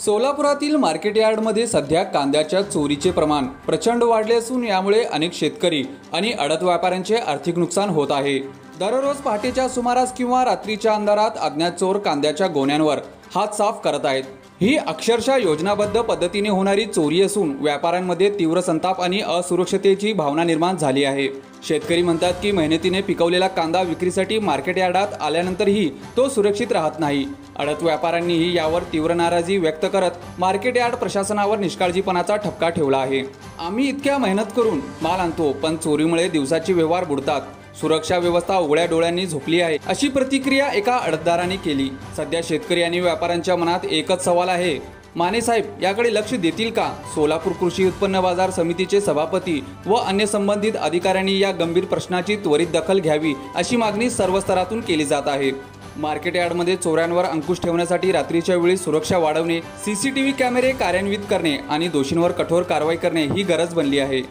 सोलापुरातील market यार्डमध्ये सध्या कांद्याच्या चोरीचे प्रमाण प्रचंड वाढले असून यामुळे अनेक शेतकरी आणि आडत व्यापाऱ्यांचे आर्थिक नुकसान होत आहे। दररोज पहाटेच्या सुमारास किंवा रात्रीच्या अंधारात अज्ञात चोर कांद्याच्या गोण्यांवर हात साफ करत आहेत। ही अक्षरशः योजनाबद्ध पद्धतीने होणारी चोरी असून व्यापाऱ्यांमध्ये तीव्र संताप आणि असुरक्षिततेची भावना निर्माण झाली आहे। शेतकरी म्हणतात की मेहनतीने पिकवलेला कांदा विक्रीसाठी मार्केट यार्डात आल्यानंतरही तो सुरक्षित राहत नाही। आडत व्यापाऱ्यांनीही यावर तीव्र नाराजी व्यक्त करत मार्केट यार्ड प्रशासनावर निष्काळजीपणाचा ठपका ठेवला आहे। आम्ही इतक्या मेहनत करून माल आणतो पण चोरीमुळे दिवसाचे व्यवहार बुडतात, सुरक्षा व्यवस्था उघड्या डोळ्यांनी झोपली आहे, अशी प्रतिक्रिया एका आडतदाराने केली। सध्या शेतकरी आणि व्यापाऱ्यांच्या मनात एकच सवाल आहे, माने साहेब याकडे लक्ष देतील का? सोलापूर कृषी उत्पन्न बाजार समितीचे सभापती व अन्य संबंधित अधिकाऱ्यांनी या गंभीर प्रश्नाची त्वरित दखल घ्यावी अशी मागणी सर्व स्तरातून केली जात आहे। मार्केट यार्डमध्ये चोऱ्यांवर अंकुश ठेवण्यासाठी रात्रीच्या वेळी सुरक्षा वाढवणे, सीसीटीव्ही कॅमेरे कार्यान्वित करणे आणि दोषींवर कठोर कारवाई करणे ही गरज बनली आहे।